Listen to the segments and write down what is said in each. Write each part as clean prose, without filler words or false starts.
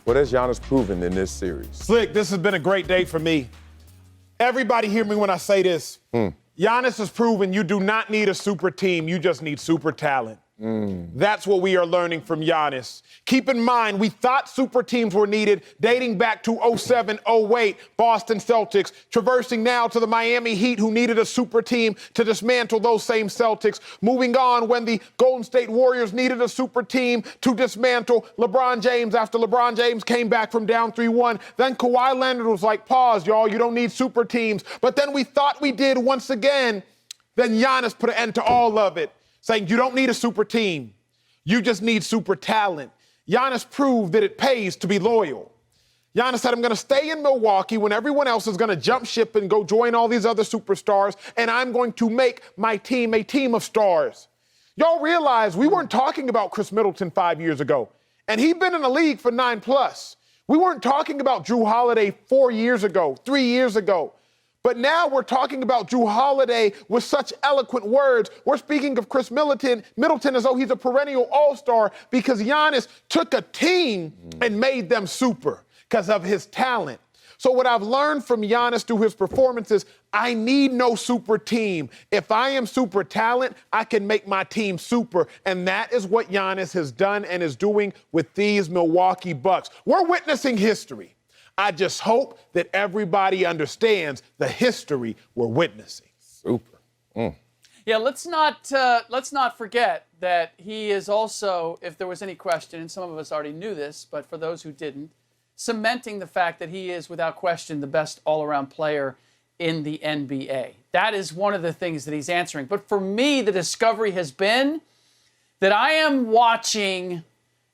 What has Giannis proven in this series? Slick, this has been a great day for me. Everybody hear me when I say this. Giannis has proven you do not need a super team. You just need super talent. That's what we are learning from Giannis. Keep in mind, we thought super teams were needed dating back to 07-08 Boston Celtics, traversing now to the Miami Heat, who needed a super team to dismantle those same Celtics. Moving on when the Golden State Warriors needed a super team to dismantle LeBron James after LeBron James came back from down 3-1. Then Kawhi Leonard was like, pause, y'all, you don't need super teams. But then we thought we did once again. Then Giannis put an end to all of it, saying you don't need a super team. You just need super talent. Giannis proved that it pays to be loyal. Giannis said, I'm going to stay in Milwaukee when everyone else is going to jump ship and go join all these other superstars, and I'm going to make my team a team of stars. Y'all realize we weren't talking about Chris Middleton 5 years ago, and he'd been in the league for 9+. We weren't talking about Drew Holiday 4 years ago, 3 years ago. But now we're talking about Drew Holiday with such eloquent words. We're speaking of Chris Middleton as though he's a perennial all-star because Giannis took a team and made them super because of his talent. So what I've learned from Giannis through his performances, I need no super team. If I am super talent, I can make my team super. And that is what Giannis has done and is doing with these Milwaukee Bucks. We're witnessing history. I just hope that everybody understands the history we're witnessing. Super. Yeah, let's not forget that he is also, if there was any question, and some of us already knew this, but for those who didn't, cementing the fact that he is, without question, the best all-around player in the NBA. That is one of the things that he's answering. But for me, the discovery has been that I am watching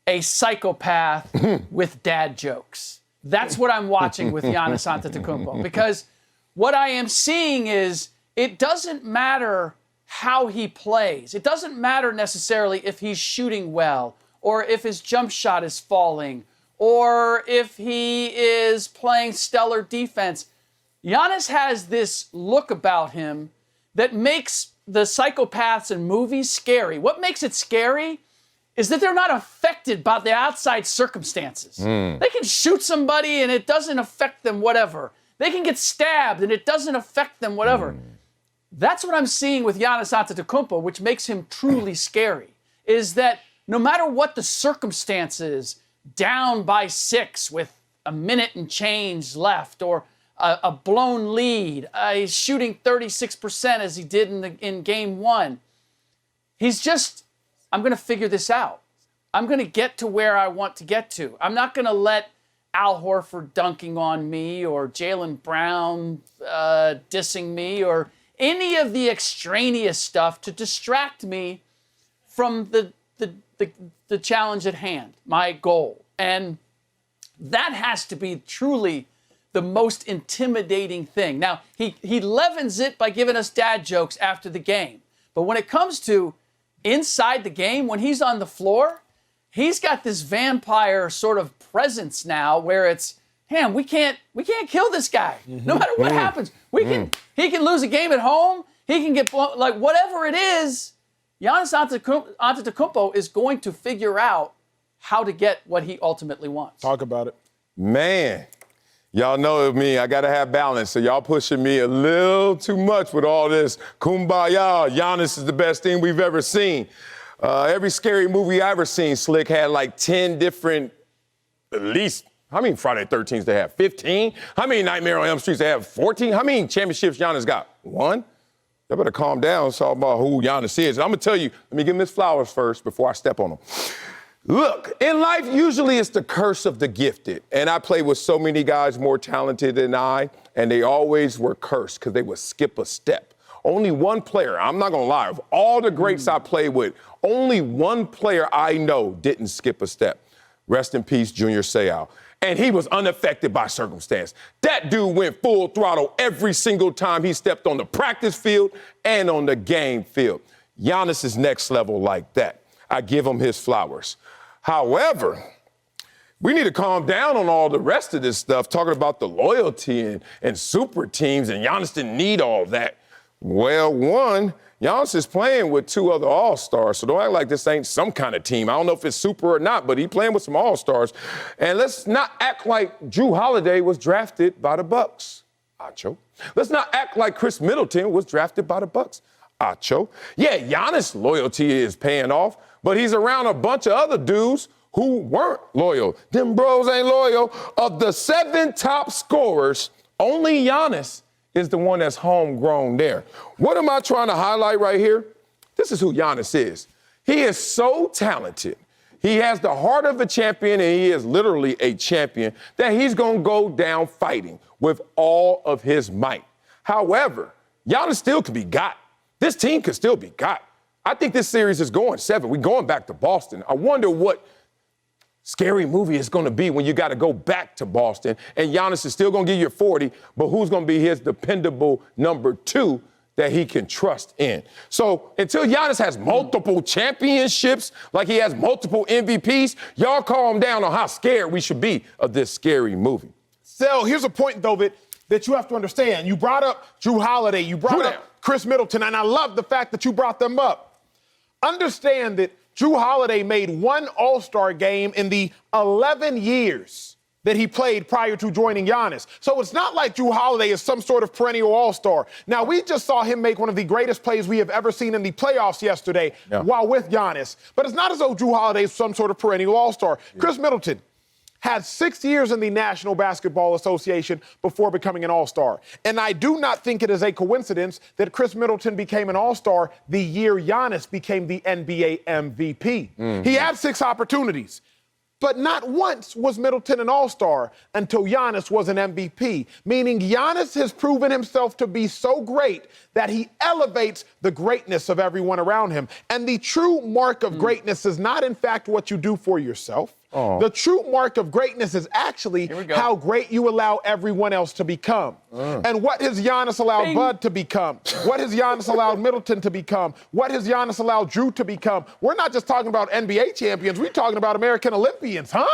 a psychopath with dad jokes. That's what I'm watching with Giannis Antetokounmpo, because what I am seeing is it doesn't matter how he plays. It doesn't matter necessarily if he's shooting well or if his jump shot is falling or if he is playing stellar defense. Giannis has this look about him that makes the psychopaths in movies scary. What makes it scary is that they're not affected by the outside circumstances. They can shoot somebody and it doesn't affect them, whatever. They can get stabbed and it doesn't affect them, whatever. That's what I'm seeing with Giannis Antetokounmpo, which makes him truly scary, is that no matter what the circumstances, down by 6 with a minute and change left, or a blown lead, he's shooting 36% as he did in game 1. He's just, I'm going to figure this out. I'm going to get to where I want to get to. I'm not going to let Al Horford dunking on me or Jaylen Brown dissing me or any of the extraneous stuff to distract me from the challenge at hand, my goal. And that has to be truly the most intimidating thing. Now, he leavens it by giving us dad jokes after the game. But when it comes to inside the game, when he's on the floor, he's got this vampire sort of presence now where it's, man, we can't kill this guy. No matter what happens, he can lose a game at home. He can get blown, like whatever it is. Giannis Antetokounmpo is going to figure out how to get what he ultimately wants. Talk about it. Man, y'all know me. I got to have balance. So y'all pushing me a little too much with all this kumbaya. Giannis is the best thing we've ever seen. Every scary movie I ever seen, Slick, had like 10 different, at least, how many Friday the 13th they have? 15? How many Nightmare on Elm Street they have? 14? How many championships Giannis got? 1? Y'all better calm down and talk about who Giannis is. And I'm going to tell you, let me give him his flowers first before I step on him. Look, in life, usually it's the curse of the gifted. And I played with so many guys more talented than I, and they always were cursed because they would skip a step. Only one player, I'm not going to lie, of all the greats I played with, only one player I know didn't skip a step. Rest in peace, Junior Seau. And he was unaffected by circumstance. That dude went full throttle every single time he stepped on the practice field and on the game field. Giannis is next level like that. I give him his flowers. However, we need to calm down on all the rest of this stuff, talking about the loyalty and super teams, and Giannis didn't need all that. Well, one, Giannis is playing with two other All-Stars, so don't act like this ain't some kind of team. I don't know if it's super or not, but he playing with some All-Stars. And let's not act like Drew Holiday was drafted by the Bucks. Acho. Let's not act like Chris Middleton was drafted by the Bucks. Acho. Yeah, Giannis' loyalty is paying off, but he's around a bunch of other dudes who weren't loyal. Them bros ain't loyal. Of the 7 top scorers, only Giannis is the one that's homegrown there. What am I trying to highlight right here? This is who Giannis is. He is so talented. He has the heart of a champion, and he is literally a champion that he's going to go down fighting with all of his might. However, Giannis still can be got. This team can still be got. I think this series is going 7. We're going back to Boston. I wonder what scary movie it's going to be when you got to go back to Boston, and Giannis is still going to give you 40, but who's going to be his dependable number 2 that he can trust in? So until Giannis has multiple championships, like he has multiple MVPs, y'all calm down on how scared we should be of this scary movie. So here's a point, though, that you have to understand. You brought up Drew Holiday. You brought up Chris Middleton, and I love the fact that you brought them up. Understand that Drew Holiday made 1 All-Star game in the 11 years that he played prior to joining Giannis. So it's not like Drew Holiday is some sort of perennial All-Star. Now, we just saw him make one of the greatest plays we have ever seen in the playoffs yesterday while with Giannis. But it's not as though Drew Holiday is some sort of perennial All-Star. Chris Middleton had 6 years in the National Basketball Association before becoming an All-Star. And I do not think it is a coincidence that Chris Middleton became an All-Star the year Giannis became the NBA MVP. He had 6 opportunities. But not once was Middleton an All-Star until Giannis was an MVP, meaning Giannis has proven himself to be so great that he elevates the greatness of everyone around him. And the true mark of greatness is not, in fact, what you do for yourself. The true mark of greatness is actually how great you allow everyone else to become. And what has Giannis allowed Bud to become? What has Giannis allowed Middleton to become? What has Giannis allowed Drew to become? We're not just talking about NBA champions. We're talking about American Olympians, huh?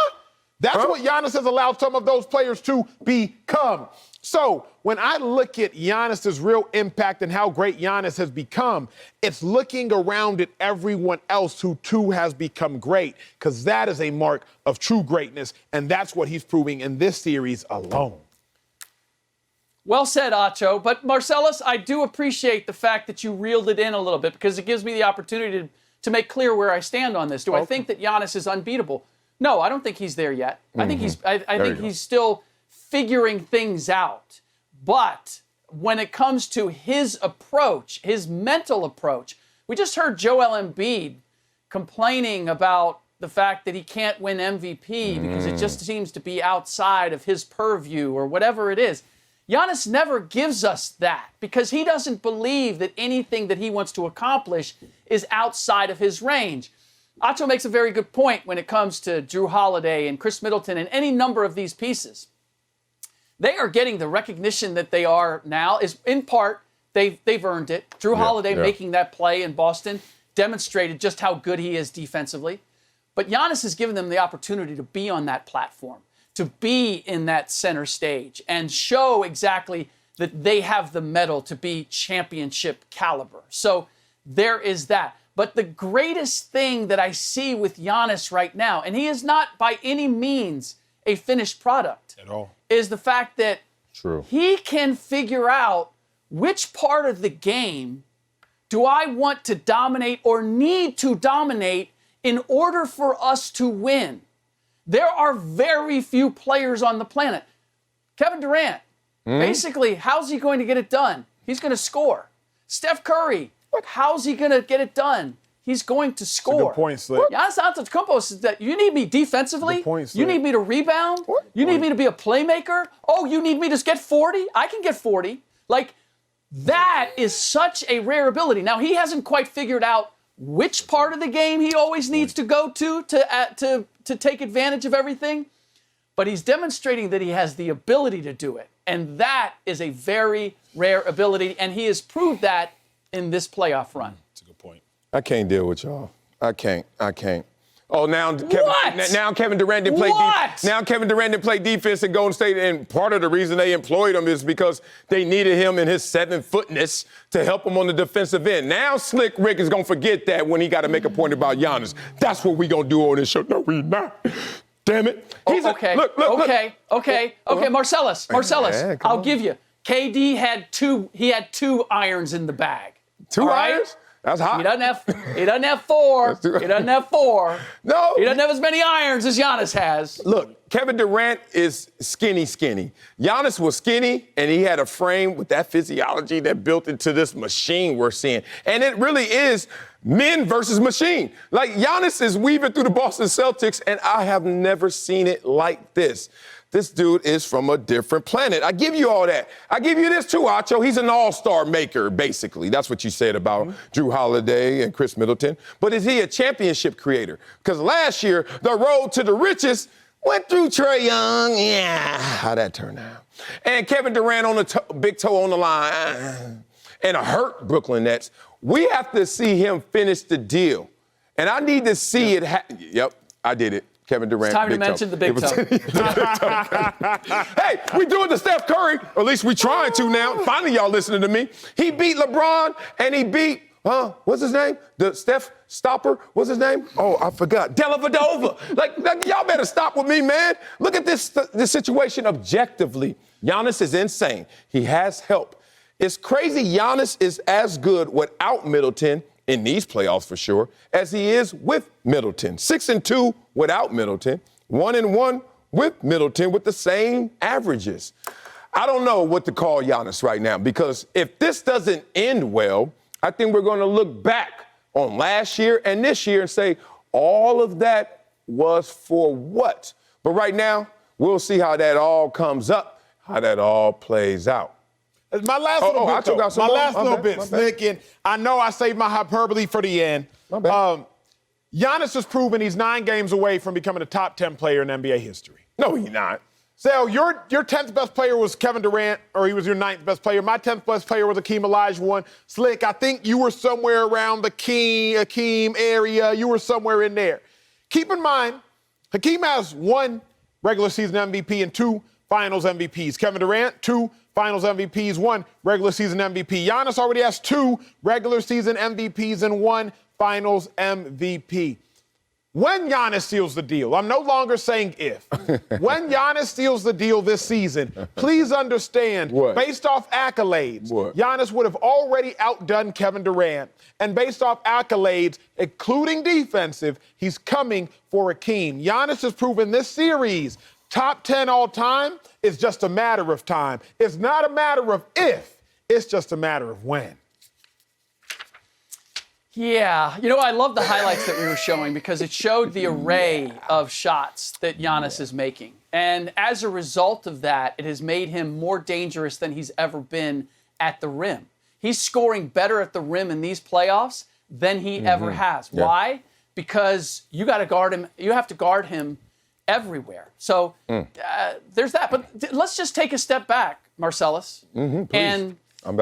That's what Giannis has allowed some of those players to become. So when I look at Giannis's real impact and how great Giannis has become, it's looking around at everyone else who too has become great, because that is a mark of true greatness, and that's what he's proving in this series alone. Well said, Acho. But Marcellus, I do appreciate the fact that you reeled it in a little bit, because it gives me the opportunity to make clear where I stand on this. Do I think that Giannis is unbeatable? No, I don't think he's there yet. I think he's still figuring things out. But when it comes to his approach, his mental approach, we just heard Joel Embiid complaining about the fact that he can't win MVP because it just seems to be outside of his purview or whatever it is. Giannis never gives us that because he doesn't believe that anything that he wants to accomplish is outside of his range. Acho makes a very good point when it comes to Drew Holiday and Chris Middleton and any number of these pieces. They are getting the recognition that they are now is in part they've earned it. Drew Holiday making that play in Boston demonstrated just how good he is defensively. But Giannis has given them the opportunity to be on that platform, to be in that center stage and show exactly that they have the mettle to be championship caliber. So there is that. But the greatest thing that I see with Giannis right now, and he is not by any means a finished product at all, is the fact that he can figure out which part of the game do I want to dominate or need to dominate in order for us to win. There are very few players on the planet. Kevin Durant, basically, how's he going to get it done? He's going to score. Steph Curry, how's he going to get it done? He's going to score. That's a good point, Slick. Giannis Antetokounmpo says that you need me defensively. You need me to rebound. You need me to be a playmaker. Oh, you need me to get 40? I can get 40. Like, that is such a rare ability. Now, he hasn't quite figured out which part of the game he always needs to go to take advantage of everything, but he's demonstrating that he has the ability to do it, and that is a very rare ability, and he has proved that in this playoff run. That's a good point. I can't deal with y'all. I can't. Oh, now Kevin Durant didn't play defense. Now Kevin Durant didn't play defense at Golden State, and part of the reason they employed him is because they needed him in his 7-footness to help him on the defensive end. Now Slick Rick is gonna forget that when he got to make a point about Giannis. That's what we gonna do on this show. No, we not. Damn it. Okay. Look. Marcellus. Man, I'll give you. KD had two irons in the bag. Two irons? That's hot. He doesn't have four. He doesn't have four. No. He doesn't have as many irons as Giannis has. Look, Kevin Durant is skinny. Giannis was skinny, and he had a frame with that physiology that built into this machine we're seeing. And it really is men versus machine. Like, Giannis is weaving through the Boston Celtics, and I have never seen it like this. This dude is from a different planet. I give you all that. I give you this too, Acho. He's an all-star maker, basically. That's what you said about Drew Holiday and Chris Middleton. But is he a championship creator? Because last year, the road to the riches went through Trae Young. Yeah, how'd that turn out? And Kevin Durant on the big toe on the line. And a hurt Brooklyn Nets. We have to see him finish the deal. And I need to see it happen. Yep, I did it. Kevin Durant. It's time to mention the big toe. Hey, we doing the Steph Curry, or at least we trying to now. Finally, y'all listening to me. He beat LeBron, and he beat, what's his name? The Steph Stopper, what's his name? Oh, I forgot. Dellavedova. like, y'all better stop with me, man. Look at this situation objectively. Giannis is insane. He has help. It's crazy Giannis is as good without Middleton in these playoffs for sure, as he is with Middleton. 6-2 without Middleton, 1-1 with Middleton with the same averages. I don't know what to call Giannis right now, because if this doesn't end well, I think we're going to look back on last year and this year and say, all of that was for what? But right now, we'll see how that all comes up, how that all plays out. My last little bit, Slick, and I know I saved my hyperbole for the end. Giannis has proven he's 9 games away from becoming a top 10 player in NBA history. No, he's not. So your 10th best player was Kevin Durant, or he was your 9th best player. My 10th best player was Hakeem Olajuwon. Slick, I think you were somewhere around the Hakeem area. You were somewhere in there. Keep in mind, Hakeem has 1 regular season MVP and 2 finals MVPs. Kevin Durant, 2 finals MVPs, 1 regular season MVP. Giannis already has 2 regular season MVPs and 1 finals MVP. When Giannis seals the deal, I'm no longer saying if. When Giannis seals the deal this season, please understand, based off accolades, Giannis would have already outdone Kevin Durant. And based off accolades, including defensive, he's coming for Hakeem. Giannis has proven this series, top 10 all time, is just a matter of time. It's not a matter of if, it's just a matter of when. Yeah, I love the highlights that we were showing because it showed the array of shots that Giannis is making. And as a result of that, it has made him more dangerous than he's ever been at the rim. He's scoring better at the rim in these playoffs than he ever has. Yeah. Why? Because you got to guard him. You have to guard him everywhere. So there's that. But let's just take a step back, Marcellus, and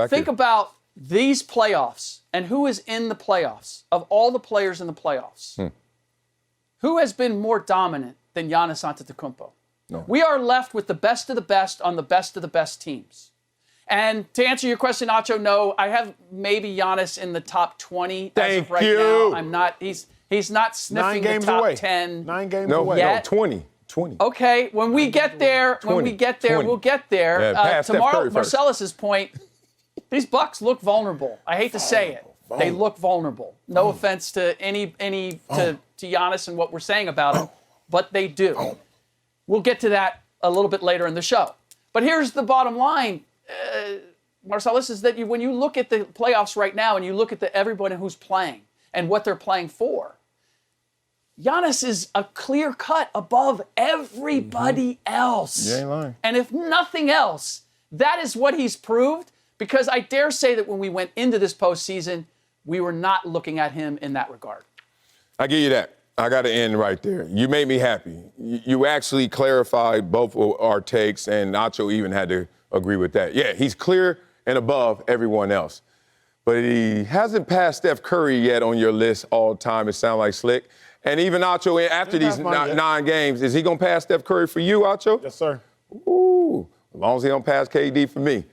think about these playoffs and who is in the playoffs. Of all the players in the playoffs, who has been more dominant than Giannis Antetokounmpo? No. We are left with the best of the best on the best of the best teams. And to answer your question, Acho, no, I have maybe Giannis in the top 20 as of right now. I'm not. He's not sniffing the top 10. 9 games away. Yet. No, 20. Okay, when we get there, 20. We'll get there. Yeah, to Marcellus's point, these Bucks look vulnerable. I hate to say it. They look vulnerable. No offense to to Giannis and what we're saying about him, but they do. We'll get to that a little bit later in the show. But here's the bottom line, Marcellus, is that when you look at the playoffs right now and you look at everybody who's playing and what they're playing for, Giannis is a clear cut above everybody else. You ain't lying. And if nothing else, that is what he's proved, because I dare say that when we went into this postseason, we were not looking at him in that regard. I give you that. I got to end right there. You made me happy. You actually clarified both of our takes, and Acho even had to agree with that. Yeah, he's clear and above everyone else. But he hasn't passed Steph Curry yet on your list all time, it sounds like, Slick. And even Acho, after these nine games, is he going to pass Steph Curry for you, Acho? Yes, sir. Ooh, as long as he don't pass KD for me.